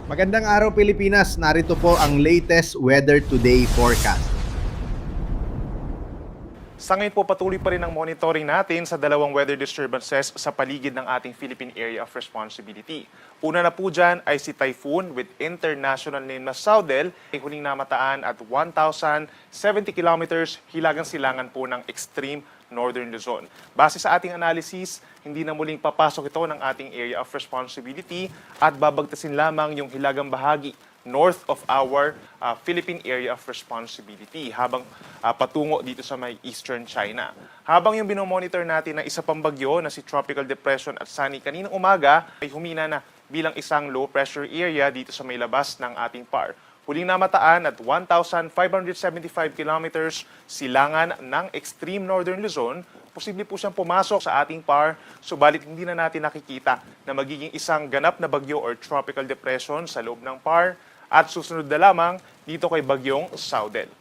Magandang araw Pilipinas, narito po ang latest weather today forecast. Sa ngayon po patuloy pa rin ang monitoring natin sa dalawang weather disturbances sa paligid ng ating Philippine Area of Responsibility. Una na po dyan ay si Typhoon with international name na Saudel, ay huling namataan at 1,070 kilometers hilagang silangan po ng extreme northern Luzon. Base sa ating analysis, hindi na muling papasok ito ng ating area of responsibility at babagtasin lamang yung hilagang bahagi north of our Philippine Area of Responsibility habang patungo dito sa may Eastern China. Habang yung binomonitor natin na isa pang bagyo na si Tropical Depression at Sani kaninang umaga ay humina na bilang isang low pressure area dito sa may labas ng ating PAR. Huling namataan at 1,575 kilometers silangan ng extreme northern Luzon. Posible po siyang pumasok sa ating PAR, subalit hindi na natin nakikita na magiging isang ganap na bagyo or tropical depression sa loob ng PAR at susunod na lamang dito kay bagyong Saudel.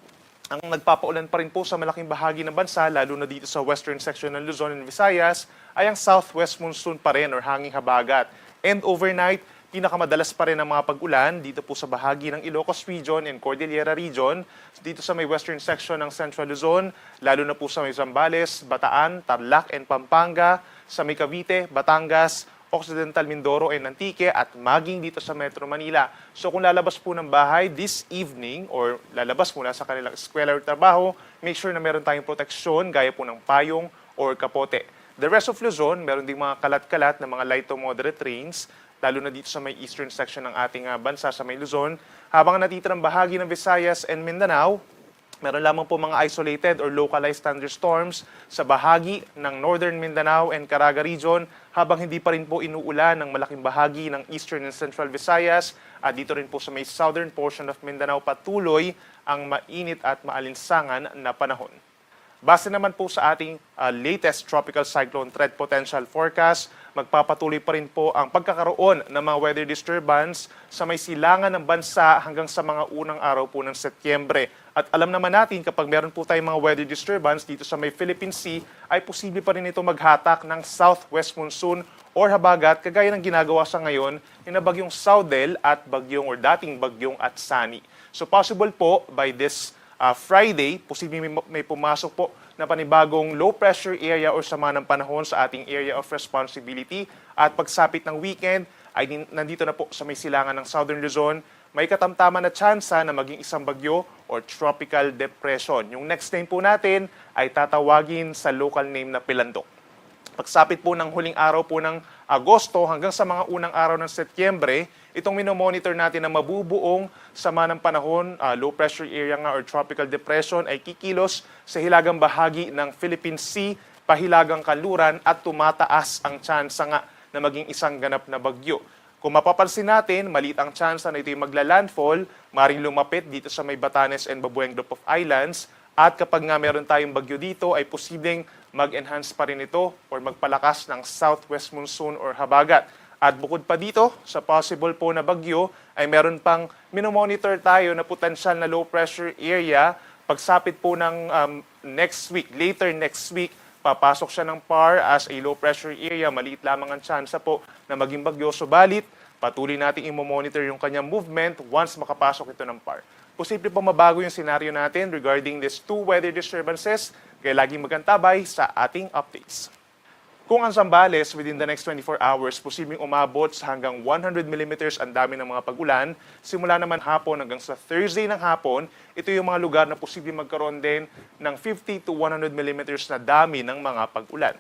Ang nagpapaulan pa rin po sa malaking bahagi ng bansa, lalo na dito sa western section ng Luzon and Visayas, ay ang southwest monsoon pa rin or hanging habagat. And overnight, pinakamadalas pa rin ang mga pag-ulan dito po sa bahagi ng Ilocos Region and Cordillera Region, dito sa may western section ng Central Luzon, lalo na po sa may Zambales, Bataan, Tarlac and Pampanga, sa may Cavite, Batangas, Occidental Mindoro and Antique at maging dito sa Metro Manila. So kung lalabas po ng bahay this evening or lalabas mula sa kanilang eskwela o trabaho, make sure na meron tayong proteksyon gaya po ng payong or kapote. The rest of Luzon, meron ding mga kalat-kalat na mga light to moderate rains, lalo na dito sa may eastern section ng ating bansa sa may Luzon. Habang natitirang bahagi ng Visayas and Mindanao, meron lamang po mga isolated or localized thunderstorms sa bahagi ng Northern Mindanao and Caraga Region habang hindi pa rin po inuulan ng malaking bahagi ng Eastern and Central Visayas at dito rin po sa may southern portion of Mindanao patuloy ang mainit at maalinsangan na panahon. Base naman po sa ating latest tropical cyclone threat potential forecast, magpapatuloy pa rin po ang pagkakaroon ng mga weather disturbance sa may silangan ng bansa hanggang sa mga unang araw po ng Setyembre. At alam naman natin kapag meron po tayong mga weather disturbance dito sa may Philippine Sea, ay posible pa rin ito maghatak ng southwest monsoon or habagat kagaya ng ginagawa sa ngayon ni na bagyong Saudel at bagyong or dating bagyong Atsani. So possible po by this Friday, posibleng may pumasok po na panibagong low pressure area or sama ng panahon sa ating area of responsibility. At pagsapit ng weekend, ay nandito na po sa may silangan ng Southern Luzon, may katamtaman na tsansa na maging isang bagyo or tropical depression. Yung next name po natin ay tatawagin sa local name na Pilandok. Pagsapit po ng huling araw po ng Agosto hanggang sa mga unang araw ng Setyembre, itong minomonitor natin na mabubuong sama ng panahon, low pressure area nga or tropical depression ay kikilos sa hilagang bahagi ng Philippine Sea, pahilagang kanluran at tumataas ang tsansa nga na maging isang ganap na bagyo. Kung mapapansin natin, maliit ang tsansa na ito'y magla-landfall, maring lumapit dito sa may Batanes and Babueng Group of Islands, at kapag nga meron tayong bagyo dito, ay posibleng mag-enhance pa rin ito or magpalakas ng southwest monsoon or habagat. At bukod pa dito, sa possible po na bagyo, ay meron pang minomonitor tayo na potensyal na low pressure area. Pagsapit po ng next week, later next week, papasok siya ng PAR as a low pressure area. Maliit lamang ang tsansa po na maging bagyo. Subalit, patuloy natin i-monitor yung kanyang movement once makapasok ito ng PAR. Posible po mabago yung senaryo natin regarding these two weather disturbances, kaya laging magantabay sa ating updates. Kung ang Zambales within the next 24 hours, posibleng umabot sa hanggang 100 millimeters ang dami ng mga pag-ulan, simula naman hapon hanggang sa Thursday ng hapon, ito yung mga lugar na posibleng magkaroon din ng 50 to 100 millimeters na dami ng mga pag-ulan.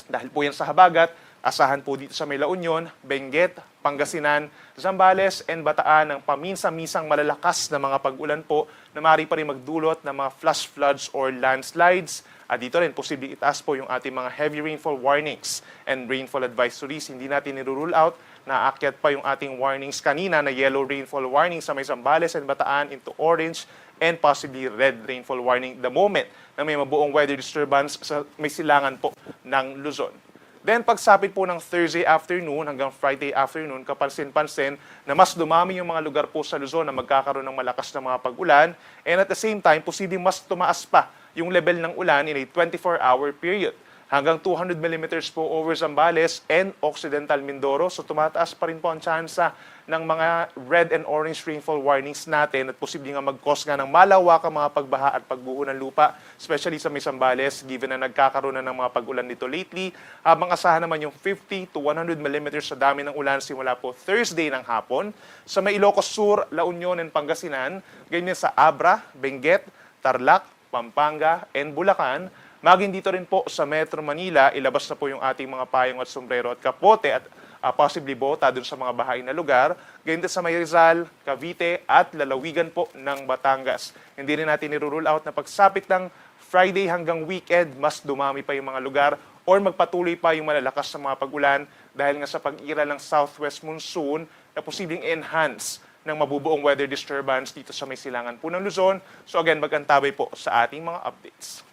Dahil po yan sa habagat, asahan po dito sa may La Union, Benguet, Pangasinan, Zambales, and Bataan ng paminsa-misang malalakas na mga pag-ulan po na maaari pa rin magdulot ng mga flash floods or landslides. At dito rin, posibleng itaas po yung ating mga heavy rainfall warnings and rainfall advisories. Hindi natin nirule out na aakyat pa yung ating warnings kanina na yellow rainfall warning sa may Zambales and Bataan into orange and possibly red rainfall warning the moment na may mabuong weather disturbance sa may silangan po ng Luzon. Then pagsapit po ng Thursday afternoon hanggang Friday afternoon, kapansin-pansin na mas dumami yung mga lugar po sa Luzon na magkakaroon ng malakas na mga pag-ulan. And at the same time, posibleng mas tumaas pa yung level ng ulan in a 24-hour period. hanggang 200 millimeters po over Zambales and Occidental Mindoro. So tumataas pa rin po ang tsansa ng mga red and orange rainfall warnings natin at posibleng nga mag-cause nga ng malawakang mga pagbaha at pagguho ng lupa, especially sa may Zambales, given na nagkakaroon na ng mga pag-ulan nito lately. Habang asahan naman yung 50 to 100 millimeters sa dami ng ulan simula po Thursday ng hapon. Sa may Ilocos Sur, La Union and Pangasinan, ganyan sa Abra, Benguet, Tarlac, Pampanga, and Bulacan. Maging dito rin po sa Metro Manila, ilabas na po yung ating mga payong at sombrero at kapote at possibly bota dun sa mga bahay na lugar. Ganyan din sa may Rizal, Cavite at lalawigan po ng Batangas. Hindi rin natin nirule out na pagsapit ng Friday hanggang weekend, mas dumami pa yung mga lugar or magpatuloy pa yung malalakas na mga pag-ulan dahil nga sa pag-ira ng southwest monsoon na posibleng enhance ng mabubuong weather disturbance dito sa may silangan po ng Luzon. So again, mag-antabay po sa ating mga updates.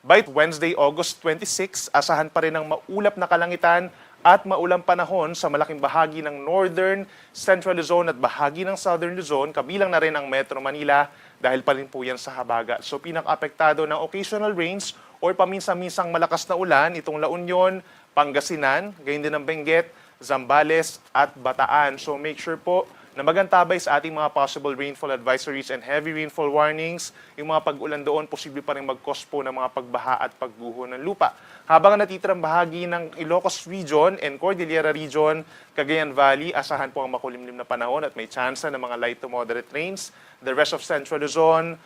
By Wednesday, August 26, asahan pa rin ang maulap na kalangitan at maulang panahon sa malaking bahagi ng Northern, Central Luzon at bahagi ng Southern Luzon, kabilang na rin ang Metro Manila dahil pa rin po yan sa habagat. So pinaka-apektado ng occasional rains or paminsan-minsang malakas na ulan, itong La Union, Pangasinan, gayon din ng Benguet, Zambales at Bataan. So make sure po na magantabay sa ating mga possible rainfall advisories and heavy rainfall warnings. Yung mga pag-ulan doon, posible pa rin mag-cause po ng mga pagbaha at pagguho ng lupa. Habang ang natitirang bahagi ng Ilocos Region and Cordillera Region, Cagayan Valley, asahan po ang makulimlim na panahon at may tsansa ng mga light to moderate rains. The rest of Central Luzon,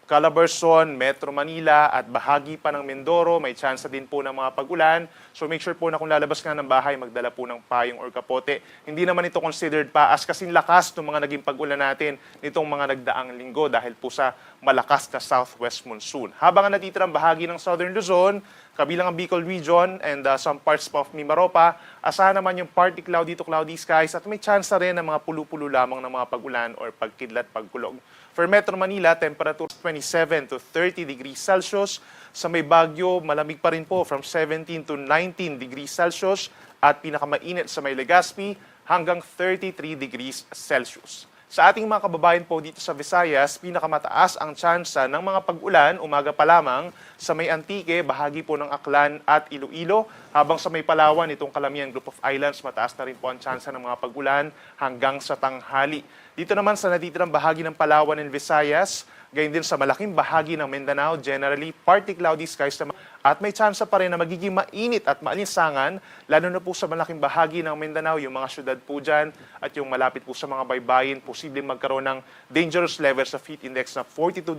Calabarzon, Metro Manila at bahagi pa ng Mindoro, may tsansa din po ng mga pag-ulan. So make sure po na kung lalabas nga ng bahay, magdala po ng payong or kapote. Hindi naman ito considered pa as kasing lakas ng mga naging pag-ulan natin nitong mga nagdaang linggo dahil po sa malakas na southwest monsoon. Habang ang natitirang bahagi ng Southern Luzon, kabilang ang Bicol Region and some parts of Mimaropa, asahan naman yung partly cloudy to cloudy skies at may tsansa rin ng mga pulu-pulo lamang ng mga pag-ulan or pagkidlat, pagkulog. For Metro Manila, temperature 27 to 30 degrees Celsius. Sa may Baguio, malamig pa rin po from 17 to 19 degrees Celsius. At pinakamainit sa may Legazpi hanggang 33 degrees Celsius. Sa ating mga kababayan po dito sa Visayas, pinakamataas ang tsansa ng mga pag-ulan umaga pa lamang sa may Antique, bahagi po ng Aklan at Iloilo. Habang sa may Palawan, itong Calamian Group of Islands, mataas na rin po ang tsansa ng mga pag-ulan hanggang sa tanghali. Dito naman sa natitirang bahagi ng Palawan and Visayas, gayon din sa malaking bahagi ng Mindanao, generally partly cloudy skies naman. At may tsansa pa rin na magiging mainit at maalinsangan, lalo na po sa malaking bahagi ng Mindanao, yung mga syudad po dyan at yung malapit po sa mga baybayin, posibleng magkaroon ng dangerous levels of heat index na 42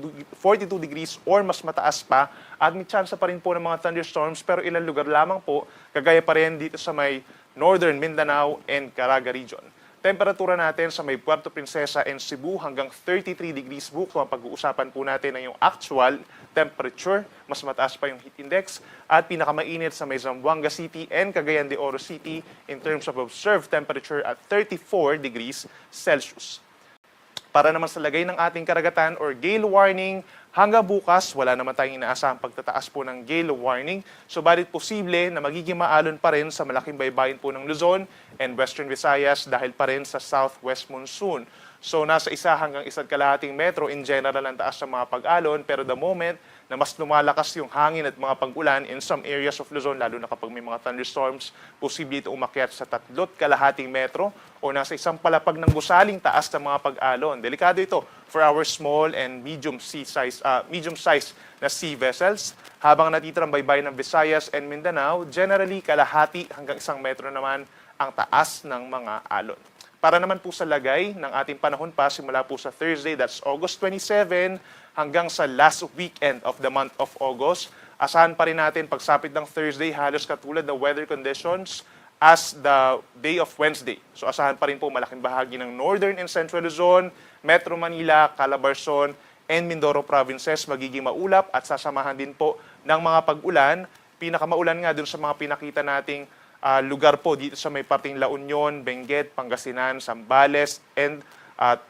degrees or mas mataas pa. At may tsansa pa rin po ng mga thunderstorms pero ilang lugar lamang po, kagaya pa rin dito sa may Northern Mindanao and Caraga region. Temperatura natin sa may Puerto Princesa and Cebu hanggang 33 degrees po. Kung pag-uusapan po natin ay yung actual temperature, mas mataas pa yung heat index. At pinakamainit sa may Zamboanga City and Cagayan de Oro City in terms of observed temperature at 34 degrees Celsius. Para naman sa lagay ng ating karagatan or gale warning, hanggang bukas, wala naman tayong inaasahang pagtataas po ng gale warning. Subalit posible na magiging maalon pa rin sa malaking baybayin po ng Luzon and Western Visayas dahil pa rin sa southwest monsoon. So nasa 1 hanggang 1.5 metro in general ang taas ng mga pag-alon, pero the moment na mas lumalakas yung hangin at mga pag-ulan in some areas of Luzon, lalo na kapag may mga thunderstorms, posible ito umakyat sa 3.5 metro o nasa isang palapag ng gusaling taas ng mga pag-alon. Delikado ito for our small and medium size na sea vessels. Habang natitirang baybayin ng Visayas and Mindanao, generally kalahati hanggang 1 metro naman ang taas ng mga alon. Para naman po sa lagay ng ating panahon pa, simula po sa Thursday, that's August 27, hanggang sa last weekend of the month of August. Asahan pa rin natin pagsapit ng Thursday, halos katulad ng weather conditions as the day of Wednesday. So asahan pa rin po malaking bahagi ng Northern and Central Luzon, Metro Manila, Calabarzon, and Mindoro provinces magiging maulap at sasamahan din po ng mga pag-ulan. Pinakamaulan nga dun sa mga pinakita nating lugar po dito sa may parting La Union, Benguet, Pangasinan, Zambales, and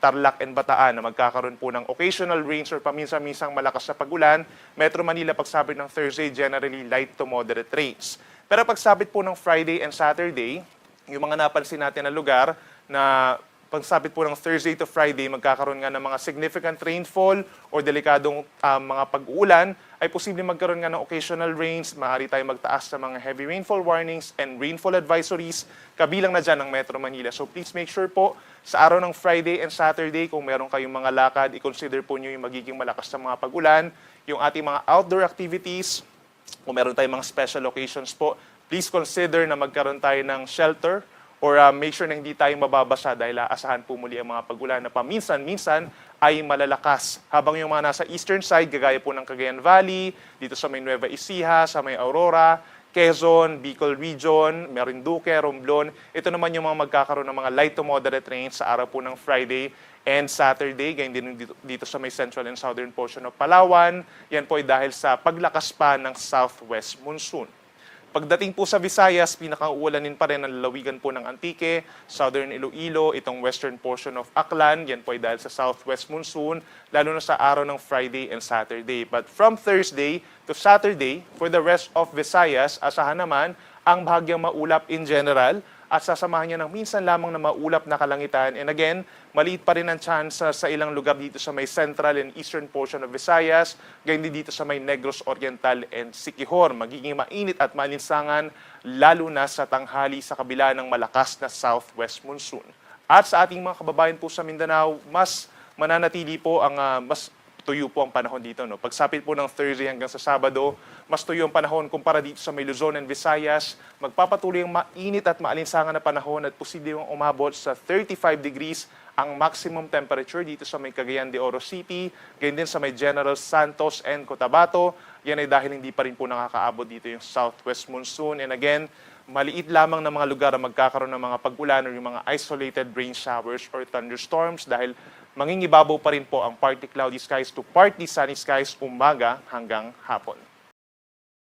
Tarlac and Bataan na magkakaroon po ng occasional rains or paminsan-minsang malakas na pag-ulan. Metro Manila pagsapit ng Thursday, generally light to moderate rains. Pero pagsapit po ng Friday and Saturday, yung mga napansin natin na lugar na pagsapit po ng Thursday to Friday, magkakaroon nga ng mga significant rainfall or delikadong mga pag-uulan, ay posibleng magkaroon nga ng occasional rains, maaari tayo magtaas ng mga heavy rainfall warnings and rainfall advisories, kabilang na dyan ang Metro Manila. So please make sure po, sa araw ng Friday and Saturday, kung meron kayong mga lakad, i-consider po nyo yung magiging malakas na mga pag-ulan, yung ating mga outdoor activities, kung meron tayong mga special occasions po, please consider na magkaroon tayo ng shelter or make sure na hindi tayo mababasa dahil aasahan po muli ang mga pag-ulan na paminsan-minsan ay malalakas. Habang yung mga nasa eastern side, gagaya po ng Cagayan Valley, dito sa may Nueva Ecija, sa may Aurora, Quezon, Bicol Region, Marinduque, Romblon, ito naman yung mga magkakaroon ng mga light to moderate rains sa araw po ng Friday and Saturday, ganyan din dito sa may central and southern portion of Palawan. Yan po ay dahil sa paglakas pa ng southwest monsoon. Pagdating po sa Visayas, pinakauulanin pa rin ang lalawigan po ng Antique, southern Iloilo, itong western portion of Aklan, yan po ay dahil sa southwest monsoon, lalo na sa araw ng Friday and Saturday. But from Thursday to Saturday, for the rest of Visayas, asahan naman ang bahagyang maulap in general at sasamahan niya ng minsan lamang na maulap na kalangitan. And again, maliit pa rin ang chance sa ilang lugar dito sa may central and eastern portion of Visayas, ganyan din dito sa may Negros Oriental and Siquijor. Magiging mainit at malinsangan, lalo na sa tanghali sa kabila ng malakas na southwest monsoon. At sa ating mga kababayan po sa Mindanao, mas mananatili po ang mas tuyo po ang panahon dito. No? Pagsapit po ng Thursday hanggang sa Sabado, mas tuyo ang panahon kumpara dito sa may Luzon and Visayas. Magpapatuloy ang mainit at maalinsangan na panahon at posibleng umabot sa 35 degrees ang maximum temperature dito sa may Cagayan de Oro City, ganyan din sa may General Santos and Cotabato. Yan ay dahil hindi pa rin po nakakaabot dito yung southwest monsoon. And again, maliit lamang na mga lugar ang magkakaroon ng mga pag-ulan o yung mga isolated rain showers or thunderstorms dahil mangingibabaw pa rin po ang partly cloudy skies to partly sunny skies umaga hanggang hapon.